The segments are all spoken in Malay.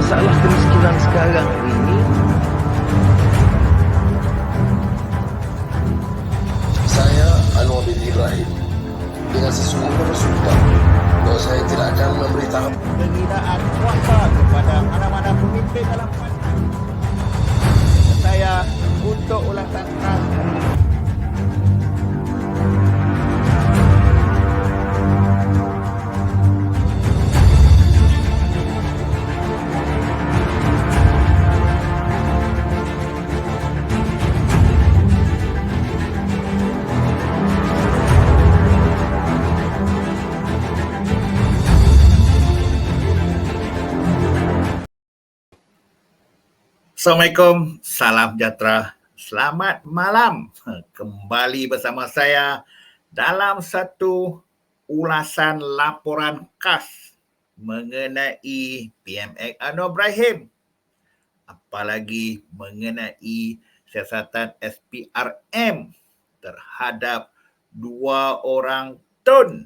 masalah kemiskinan sekarang ini, Saya Anwar bin Ibrahim dengan sesungguhnya bersumpah bahwa saya tidak akan memberitahu penghinaan kuasa kepada mana-mana pemimpin dalam parti. Saya untuk ulasan keras hari ini. Assalamualaikum, salam sejahtera, selamat malam. Kembali bersama saya dalam satu ulasan laporan khas mengenai PMX Anwar Ibrahim. Apalagi mengenai siasatan SPRM terhadap 2 orang Tun.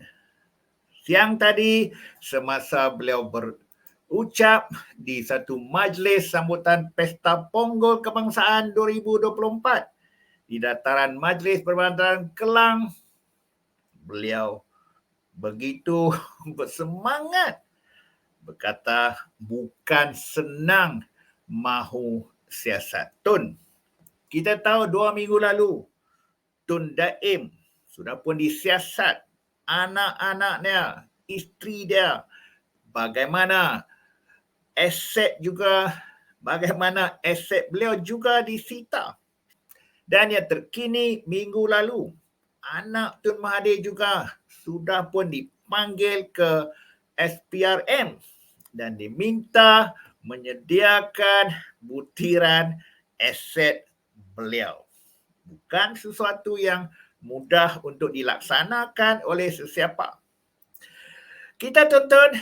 Siang tadi semasa beliau berucap di satu majlis sambutan Pesta Ponggol Kebangsaan 2024 di dataran Majlis Perbandaran Kelang, beliau begitu bersemangat berkata bukan senang mahu siasat Tun. Kita tahu 2 minggu lalu Tun Daim sudah pun disiasat anak-anaknya, isteri dia, bagaimana aset beliau juga disita. Dan yang terkini minggu lalu, anak Tun Mahathir juga sudah pun dipanggil ke SPRM dan diminta menyediakan butiran aset beliau. Bukan sesuatu yang mudah untuk dilaksanakan oleh sesiapa. Kita tonton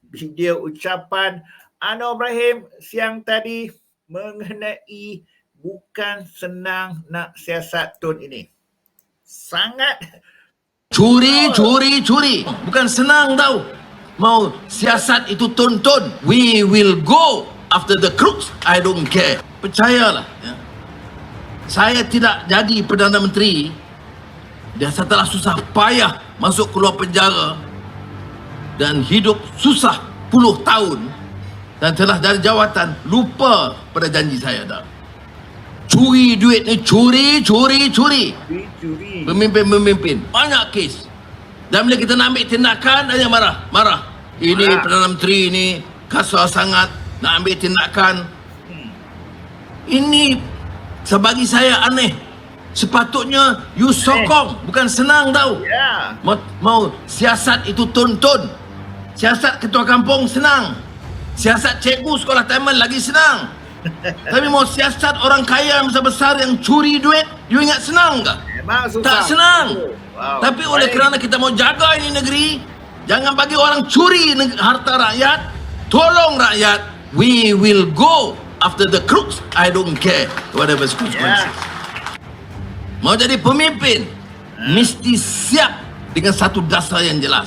video ucapan Anwar Ibrahim siang tadi mengenai bukan senang nak siasat Tun ini. Sangat Curi. Bukan senang tau. Mau siasat itu Tun. We will go after the crooks. I don't care. Percayalah. Ya. Saya tidak jadi Perdana Menteri. Dia setelah susah payah masuk keluar penjara dan hidup susah puluh tahun dan telah dari jawatan lupa pada janji saya dah. Curi duit ni, curi. Pemimpin banyak kes. Dan bila kita nak ambil tindakan, dia marah. Ini Perdana Menteri ini kasar sangat nak ambil tindakan. Ini sebagi saya aneh. Sepatutnya you sokong, bukan senang tau. ya. Mau siasat itu Tun. Siasat ketua kampung senang. Siasat cikgu sekolah taman lagi senang. Tapi mau siasat orang kaya yang besar-besar yang curi duit, you ingat senang ke? Memang susah. Tak senang. Wow. Tapi oleh kerana kita mau jaga ini negeri, jangan bagi orang curi harta rakyat, tolong rakyat. We will go after the crooks. I don't care whatever consequences. Mau jadi pemimpin, mesti siap dengan satu dasar yang jelas.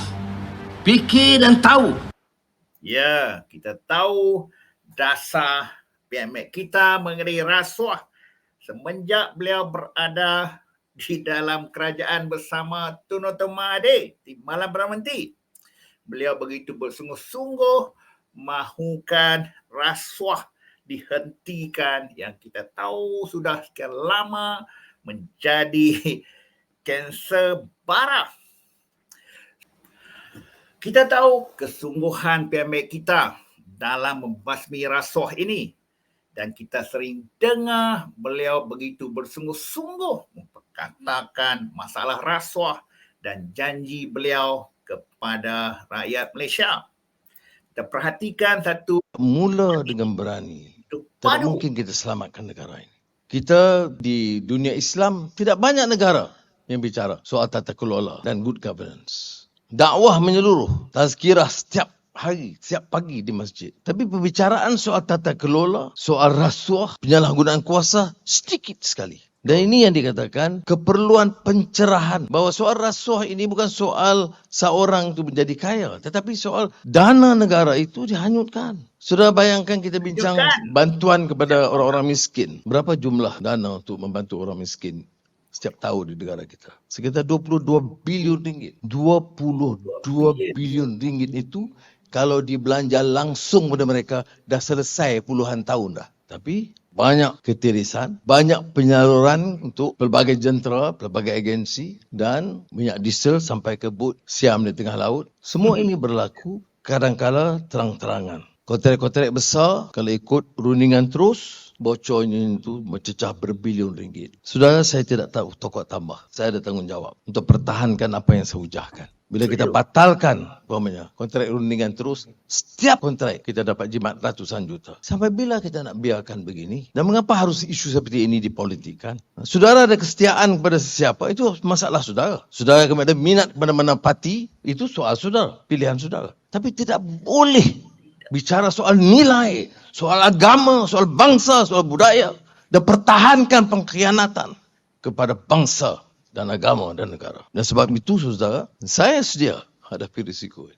Fikir dan tahu. Ya, kita tahu dasar PMX kita mengenai rasuah semenjak beliau berada di dalam kerajaan bersama Tun Mahathir di Malam Perdana Menteri. Beliau begitu bersungguh-sungguh mahukan rasuah dihentikan yang kita tahu sudah sekian lama menjadi kanser bara. Kita tahu kesungguhan PMX kita dalam membasmi rasuah ini dan kita sering dengar beliau begitu bersungguh-sungguh memperkatakan masalah rasuah dan janji beliau kepada rakyat Malaysia. Kita perhatikan satu mula dengan berani. hidup Tidak padu. mungkin kita selamatkan negara ini. Kita di dunia Islam tidak banyak negara yang bicara soal tata kelola dan good governance. Dakwah menyeluruh, tazkirah setiap hari, setiap pagi di masjid. Tapi pembicaraan soal tata kelola, soal rasuah, penyalahgunaan kuasa sedikit sekali. Dan ini yang dikatakan keperluan pencerahan. Bahawa soal rasuah ini bukan soal seorang itu menjadi kaya. Tetapi soal dana negara itu dihanyutkan. Sudah bayangkan kita bincang bantuan kepada orang-orang miskin. Berapa jumlah dana untuk membantu orang miskin setiap tahun di negara kita? Sekitar 22 bilion ringgit. 22 bilion ringgit itu kalau dibelanja langsung pada mereka dah selesai puluhan tahun dah. Tapi banyak ketirisan, banyak penyaluran untuk pelbagai jentera, pelbagai agensi dan minyak diesel sampai ke bot Siam di tengah laut. Semua ini berlaku kadang-kala terang-terangan. Kontrak-kontrak besar kalau ikut rundingan terus, bocornya itu mencecah berbilion ringgit. Saudara, saya tidak tahu tokok tambah. Saya ada tanggungjawab untuk pertahankan apa yang saya hujahkan. Bila kita batalkan kontrak rundingan terus, setiap kontrak kita dapat jimat ratusan juta. Sampai bila kita nak biarkan begini? Dan mengapa harus isu seperti ini dipolitikkan? Saudara ada kesetiaan kepada sesiapa, itu masalah saudara. Saudara ada minat kepada mana parti, itu soal saudara, pilihan saudara. Tapi tidak boleh bicara soal nilai, soal agama, soal bangsa, soal budaya. Dan pertahankan pengkhianatan kepada bangsa dan agama dan negara. Dan sebab itu, saudara, saya sedia hadapi risiko.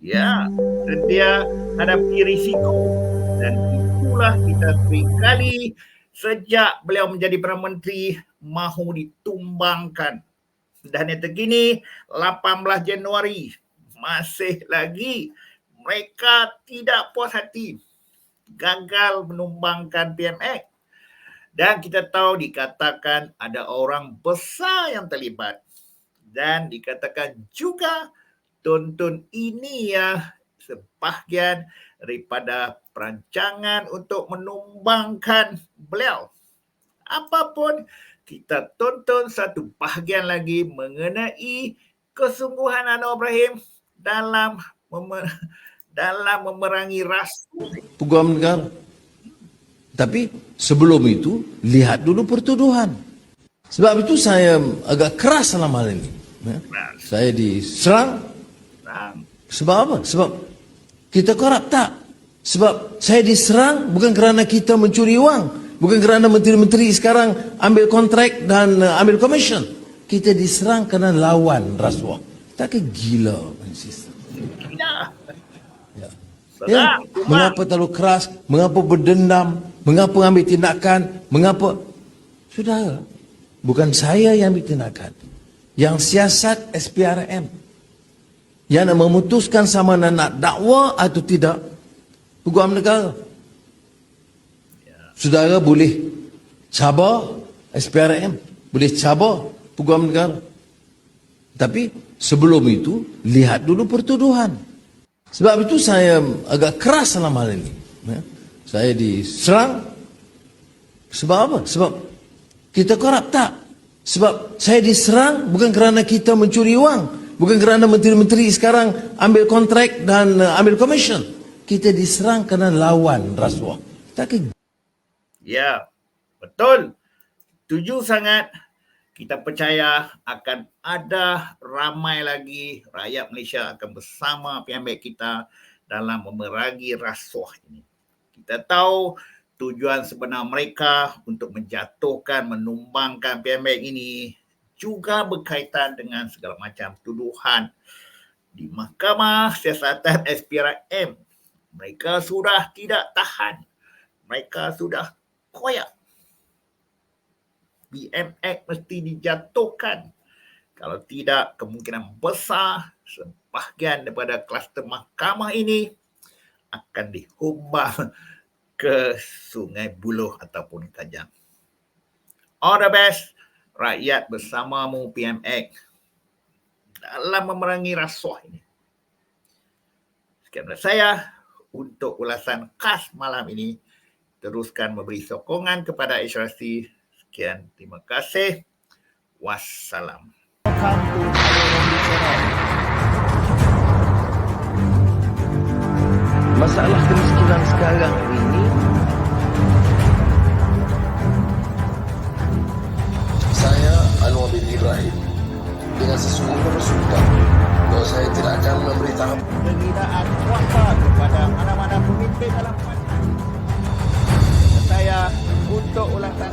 Ya, sedia hadapi risiko. Dan itulah kita seringkali sejak beliau menjadi Perdana Menteri mahu ditumbangkan. Dan yang terkini 18 Januari masih lagi mereka tidak puas hati gagal menumbangkan PMX. Dan kita tahu dikatakan ada orang besar yang terlibat. Dan dikatakan juga Tun ini ya sebahagian daripada perancangan untuk menumbangkan beliau. Apapun, kita tonton satu bahagian lagi mengenai kesungguhan Anwar Ibrahim dalam memerangi rasuah. Peguam negara. Tapi sebelum itu, lihat dulu pertuduhan. Sebab itu saya agak keras dalam hal ini. Ya. Saya diserang. Sebab apa? Sebab kita korup tak. Sebab saya diserang bukan kerana kita mencuri wang. Bukan kerana menteri-menteri sekarang ambil kontrak dan ambil komisen. Kita diserang kerana lawan rasuah. Tak ke gila? Ya. Mengapa terlalu keras? Mengapa berdendam? Mengapa ambil tindakan? Mengapa? Saudara, bukan saya yang ambil tindakan. Yang siasat SPRM. Yang nak memutuskan sama nak dakwa atau tidak. Peguam negara. Saudara boleh cabar SPRM. Boleh cabar Peguam negara. Tapi sebelum itu, lihat dulu pertuduhan. Sebab itu saya agak keras dalam hal ini. Ya. Saya diserang. Sebab apa? Sebab kita korup tak. Sebab saya diserang bukan kerana kita mencuri wang. Bukan kerana menteri-menteri sekarang ambil kontrak dan ambil komisen. Kita diserang kerana lawan rasuah. Tak ke? Ya, betul. Setuju sangat. Kita percaya akan ada ramai lagi rakyat Malaysia akan bersama pihak kita dalam memerangi rasuah ini. Kita tahu tujuan sebenar mereka untuk menjatuhkan, menumbangkan PMX ini juga berkaitan dengan segala macam tuduhan di Mahkamah Siasatan SPRM. Mereka sudah tidak tahan. Mereka sudah koyak. PMX mesti dijatuhkan. Kalau tidak, kemungkinan besar sebahagian daripada kluster mahkamah ini akan dihubah ke Sungai Buloh ataupun Kajang. All the best, rakyat bersamamu PMX dalam memerangi rasuah ini. Sekian dari saya untuk ulasan khas malam ini. Teruskan memberi sokongan kepada HRC. Sekian, terima kasih. Wassalam. Masalah kemiskinan sekarang ini Saya Anwar bin Ibrahim dengan sesungguhnya bersumpah bahawa saya tidak akan memberitahu penghinaan kuasa kepada mana-mana pemimpin dalam parti. Saya untuk ulasan